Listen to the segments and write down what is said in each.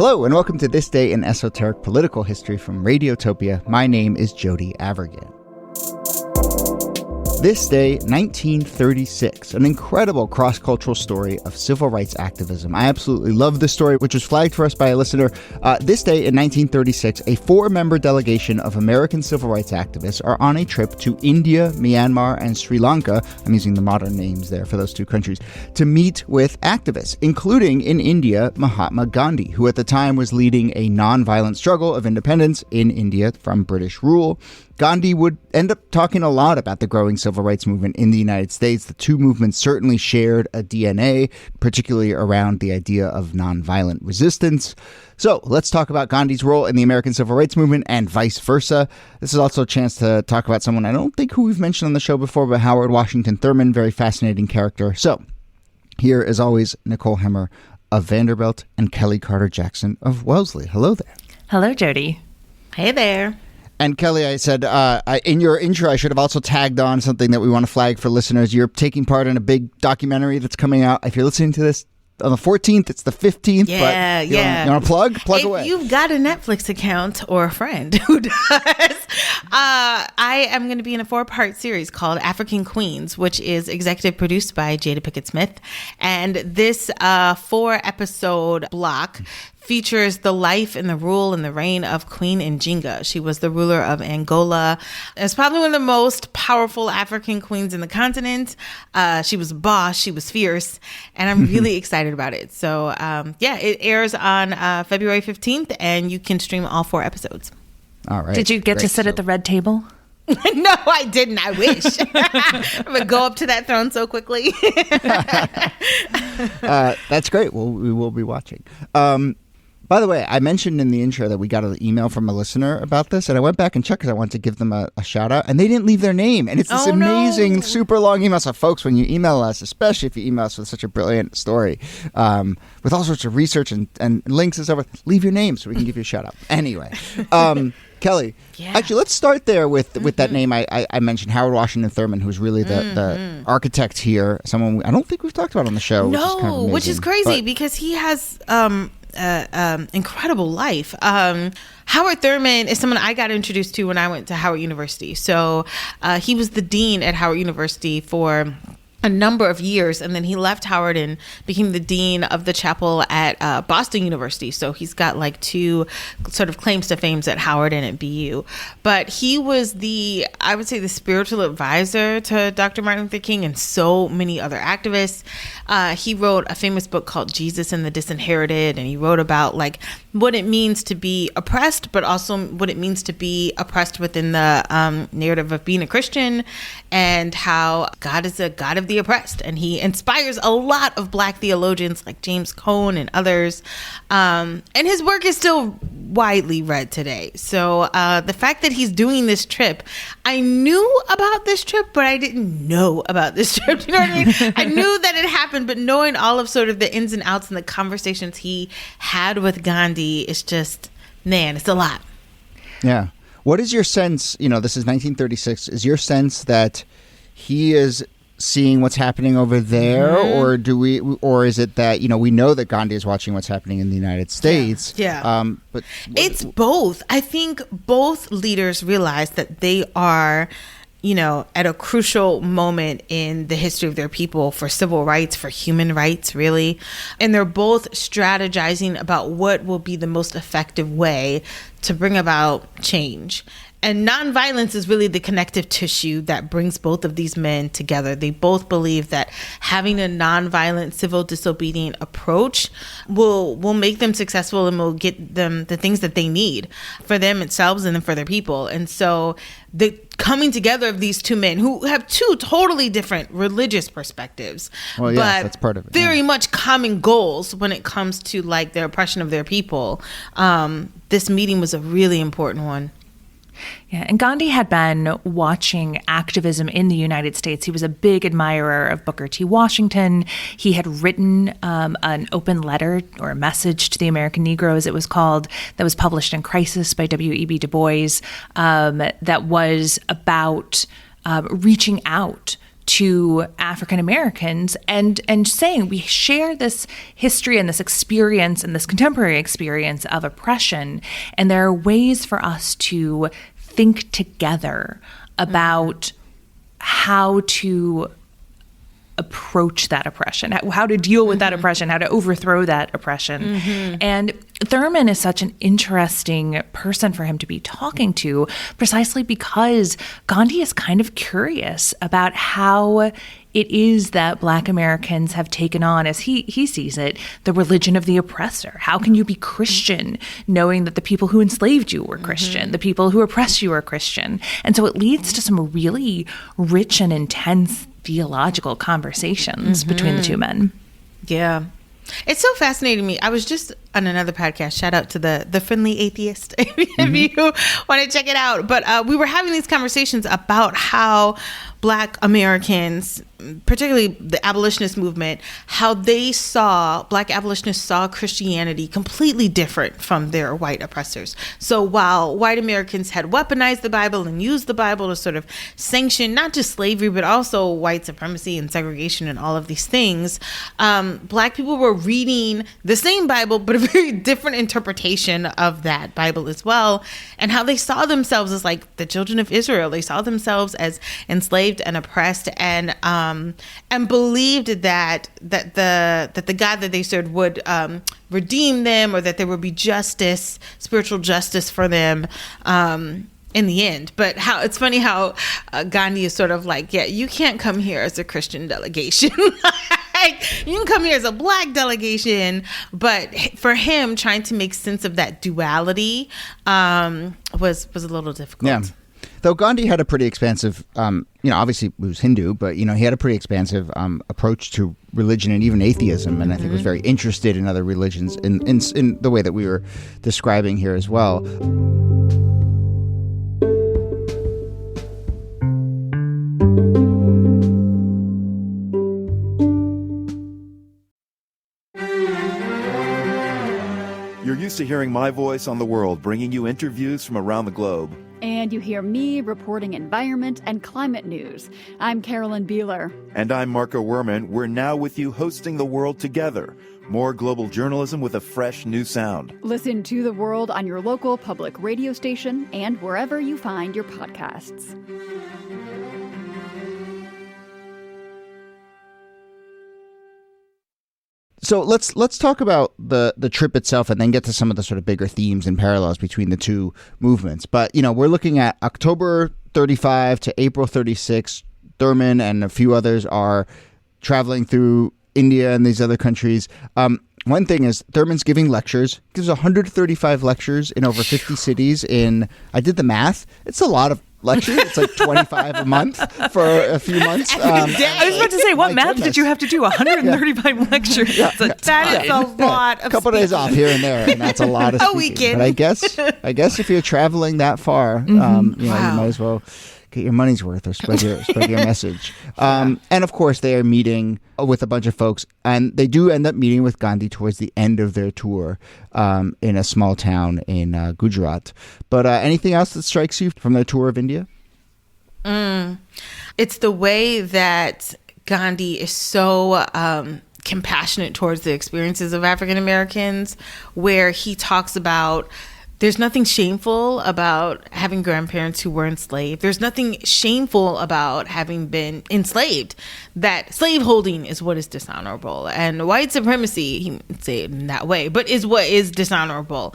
Hello, and welcome to This Day in Esoteric Political History from Radiotopia. My name is Jody Avergan. This day, 1936, an incredible cross-cultural story of civil rights activism. I absolutely love this story, which was flagged for us by a listener. This day in 1936, a 4-member delegation of American civil rights activists are on a trip to India, Myanmar, and Sri Lanka, I'm using the modern names there for those two countries, to meet with activists, including in India, Mahatma Gandhi, who at the time was leading a non-violent struggle of independence in India from British rule. Gandhi would end up talking a lot about the growing civil rights movement in the United States. The two movements certainly shared a DNA, particularly around the idea of nonviolent resistance. So let's talk about Gandhi's role in the American civil rights movement and vice versa. This is also a chance to talk about someone I don't think who we've mentioned on the show before, but Howard Washington Thurman, very fascinating character. So here, as always, Nicole Hemmer of Vanderbilt and Kellie Carter-Jackson of Wellesley. Hello there. Hello, Jody. Hey there. And Kellie, I said in your intro, I should have also tagged on something that we want to flag for listeners. You're taking part in a big documentary that's coming out. If you're listening to this on the 14th, it's the 15th. Yeah, you want to plug? Plug away. If you've got a Netflix account or a friend who does, I am going to be in a 4-part series called African Queens, which is executive produced by Jada Pinkett Smith. And this 4-episode block features the life and the rule and the reign of Queen Njinga. She was the ruler of Angola. It's probably one of the most powerful African queens in the continent. She was a boss. She was fierce. And I'm really excited about it. So, it airs on February 15th, and you can stream all 4 episodes. All right. Did you get to sit at the red table? No, I didn't. I wish. I'm going to go up to that throne so quickly. That's great. Well, we will be watching. By the way, I mentioned in the intro that we got an email from a listener about this, and I went back and checked because I wanted to give them a shout out, and they didn't leave their name. And it's this amazing, super long email. So, folks, when you email us, especially if you email us with such a brilliant story, with all sorts of research and links and stuff, leave your name so we can give you a shout out. Anyway, Kellie, actually, let's start there with that name I mentioned, Howard Washington Thurman, who's really the architect here. Someone I don't think we've talked about on the show. Which is crazy because he has incredible life. Howard Thurman is someone I got introduced to when I went to Howard University. So he was the dean at Howard University for a number of years, and then he left Howard and became the dean of the chapel at Boston University. So he's got like 2 sort of claims to fame at Howard and at BU. But he was the spiritual advisor to Dr. Martin Luther King and so many other activists. He wrote a famous book called Jesus and the Disinherited, and he wrote about like what it means to be oppressed, but also what it means to be oppressed within the narrative of being a Christian, and how God is a God of the oppressed. And he inspires a lot of Black theologians like James Cone and others. And his work is still widely read today. So the fact that he's doing this trip, I knew about this trip, but I didn't know about this trip. You know what I mean? I knew that it happened, but knowing all of sort of the ins and outs and the conversations he had with Gandhi is just, man, it's a lot. Yeah. What is your sense, this is 1936, is your sense that he is seeing what's happening over there, or is it that, we know that Gandhi is watching what's happening in the United States? Yeah. But it's both. I think both leaders realize that they are, at a crucial moment in the history of their people for civil rights, for human rights, really. And they're both strategizing about what will be the most effective way to bring about change. And nonviolence is really the connective tissue that brings both of these men together. They both believe that having a nonviolent, civil disobedient approach will make them successful and will get them the things that they need for themselves and for their people. And so the coming together of these two men who have 2 totally different religious perspectives, but that's part of it, very much common goals when it comes to like their oppression of their people. This meeting was a really important one. Yeah, and Gandhi had been watching activism in the United States. He was a big admirer of Booker T. Washington. He had written an open letter or a message to the American Negro, as it was called, that was published in Crisis by W.E.B. Du Bois, that was about reaching out to African Americans and saying we share this history and this experience and this contemporary experience of oppression, and there are ways for us to think together about how to approach that oppression, how to deal with that oppression, how to overthrow that oppression. And Thurman is such an interesting person for him to be talking to, precisely because Gandhi is kind of curious about how it is that Black Americans have taken on, as he sees it, the religion of the oppressor. How can you be Christian knowing that the people who enslaved you were Christian, the people who oppressed you are Christian? And so it leads to some really rich and intense theological conversations between the two men. Yeah. It's so fascinating to me. I was just on another podcast, shout out to the Friendly Atheist, if you want to check it out. But we were having these conversations about how Black Americans, particularly the abolitionist movement, how Black abolitionists saw Christianity completely different from their white oppressors. So while white Americans had weaponized the Bible and used the Bible to sort of sanction not just slavery, but also white supremacy and segregation and all of these things, Black people were reading the same Bible, but a very different interpretation of that Bible as well, and how they saw themselves as like the children of Israel. They saw themselves as enslaved and oppressed, and believed that the God that they served would redeem them, or that there would be justice, spiritual justice for them in the end. But how it's funny how Gandhi is sort of like, yeah, you can't come here as a Christian delegation. Like, you can come here as a Black delegation. But for him, trying to make sense of that duality was a little difficult. Yeah. Though Gandhi had a pretty expansive, obviously he was Hindu, but, he had a pretty expansive approach to religion and even atheism, and I think was very interested in other religions in the way that we were describing here as well. You're used to hearing my voice on the world, bringing you interviews from around the globe. And you hear me reporting environment and climate news. I'm Carolyn Beeler. And I'm Marco Werman. We're now with you hosting The World Together. More global journalism with a fresh new sound. Listen to The World on your local public radio station and wherever you find your podcasts. So let's talk about the trip itself and then get to some of the sort of bigger themes and parallels between the two movements. But, we're looking at October 35 to April 36. Thurman and a few others are traveling through India and these other countries. One thing is Thurman's giving lectures. He gives 135 lectures in over 50 cities I did the math. It's a lot of lectures. It's like 25 a month for a few months. I was about to say, what math did you have to do? 135 lectures. Yeah. That is a lot of a couple days off here and there, and that's a lot of a speaking. weekend. But I guess if you're traveling that far, you might as well get your money's worth or spread your message. And of course, they are meeting with a bunch of folks, and they do end up meeting with Gandhi towards the end of their tour in a small town in Gujarat. But anything else that strikes you from their tour of India? It's the way that Gandhi is so compassionate towards the experiences of African Americans, where he talks about there's nothing shameful about having grandparents who were enslaved. There's nothing shameful about having been enslaved. That slaveholding is what is dishonorable. And white supremacy, he would say it in that way, but is what is dishonorable.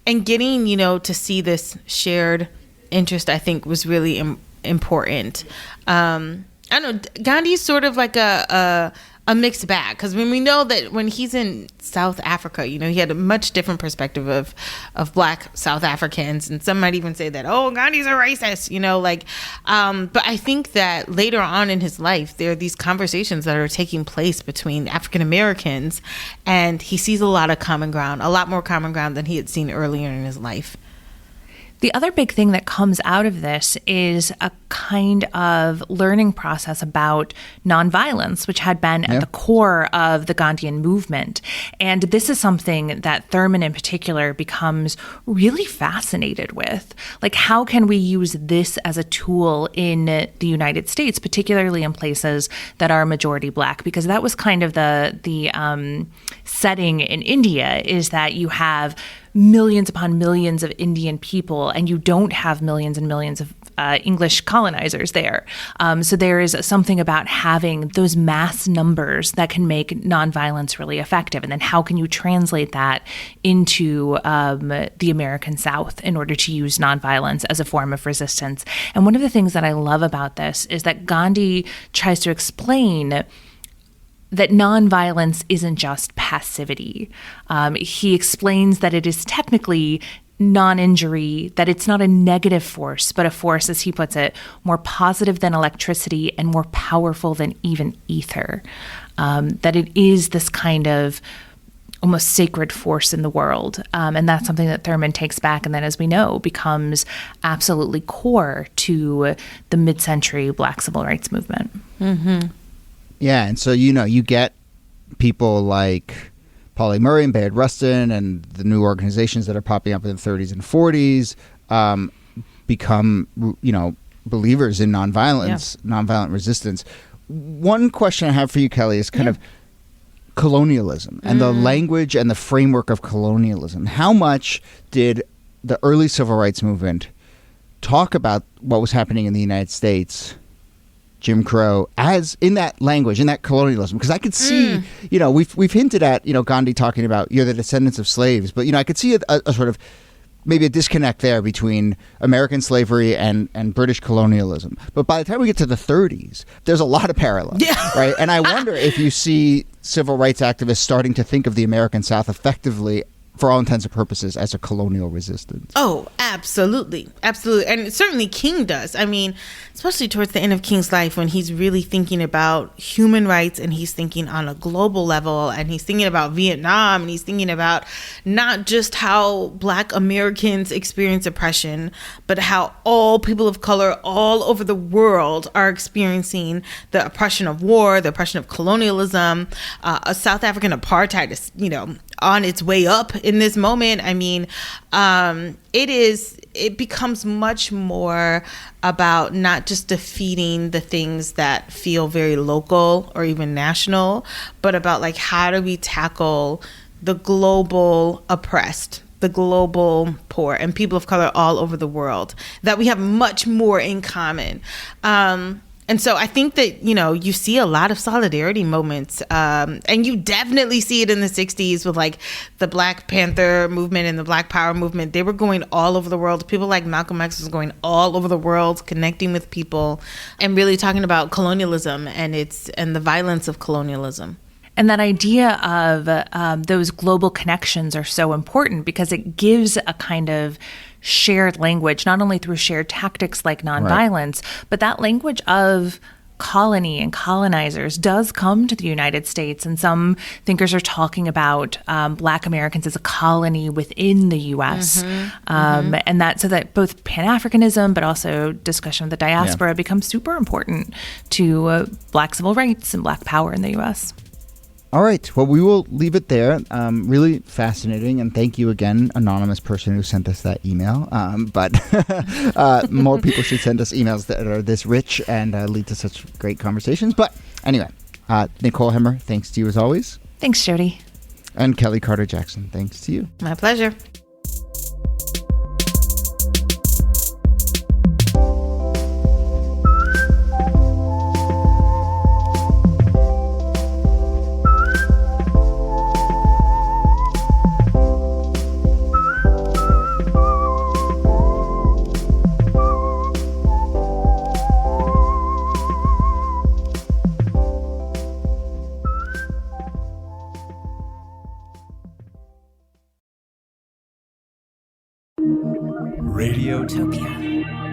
And getting, to see this shared interest, I think, was really important. I don't know, Gandhi's sort of like a mixed bag, because when we know that when he's in South Africa, he had a much different perspective of Black South Africans, and some might even say that, Gandhi's a racist, but I think that later on in his life, there are these conversations that are taking place between African Americans, and he sees a lot more common ground than he had seen earlier in his life. The other big thing that comes out of this is a kind of learning process about nonviolence, which had been at the core of the Gandhian movement. And this is something that Thurman in particular becomes really fascinated with. Like, how can we use this as a tool in the United States, particularly in places that are majority Black? Because that was kind of the setting in India, is that you have millions upon millions of Indian people, and you don't have millions and millions of English colonizers there. So there is something about having those mass numbers that can make nonviolence really effective. And then how can you translate that into the American South in order to use nonviolence as a form of resistance? And one of the things that I love about this is that Gandhi tries to explain that nonviolence isn't just passivity. He explains that it is technically non-injury, that it's not a negative force, but a force, as he puts it, more positive than electricity and more powerful than even ether. That it is this kind of almost sacred force in the world. And that's something that Thurman takes back and then, as we know, becomes absolutely core to the mid-century Black civil rights movement. Mm-hmm. Yeah, and so, you get people like Pauli Murray and Bayard Rustin and the new organizations that are popping up in the 30s and 40s become, believers in nonviolence, nonviolent resistance. One question I have for you, Kellie, is kind of colonialism and the language and the framework of colonialism. How much did the early civil rights movement talk about what was happening in the United States, Jim Crow, as in that language, in that colonialism? Because I could see, we've hinted at, Gandhi talking about you're the descendants of slaves, but, I could see a sort of maybe a disconnect there between American slavery and British colonialism. But by the time we get to the 30s, there's a lot of parallels, right? And I wonder if you see civil rights activists starting to think of the American South effectively, for all intents and purposes, as a colonial resistance. Oh, absolutely. Absolutely. And certainly King does. I mean, especially towards the end of King's life, when he's really thinking about human rights and he's thinking on a global level and he's thinking about Vietnam and he's thinking about not just how Black Americans experience oppression, but how all people of color all over the world are experiencing the oppression of war, the oppression of colonialism. A South African apartheid is, on its way up in this moment. I mean, it becomes much more about not just defeating the things that feel very local or even national, but about like, how do we tackle the global oppressed, the global poor, and people of color all over the world, that we have much more in common. And so I think that, you see a lot of solidarity moments, and you definitely see it in the 60s with like the Black Panther movement and the Black Power movement. They were going all over the world. People like Malcolm X was going all over the world, connecting with people and really talking about colonialism and the violence of colonialism. And that idea of those global connections are so important because it gives a kind of shared language, not only through shared tactics like nonviolence, but that language of colony and colonizers does come to the United States. And some thinkers are talking about Black Americans as a colony within the U.S. And that so that both Pan-Africanism, but also discussion of the diaspora becomes super important to Black civil rights and Black power in the U.S. All right. Well, we will leave it there. Really fascinating. And thank you again, anonymous person who sent us that email. But more people should send us emails that are this rich and lead to such great conversations. But anyway, Nicole Hemmer, thanks to you as always. Thanks, Jody. And Kellie Carter-Jackson, thanks to you. My pleasure. Radiotopia.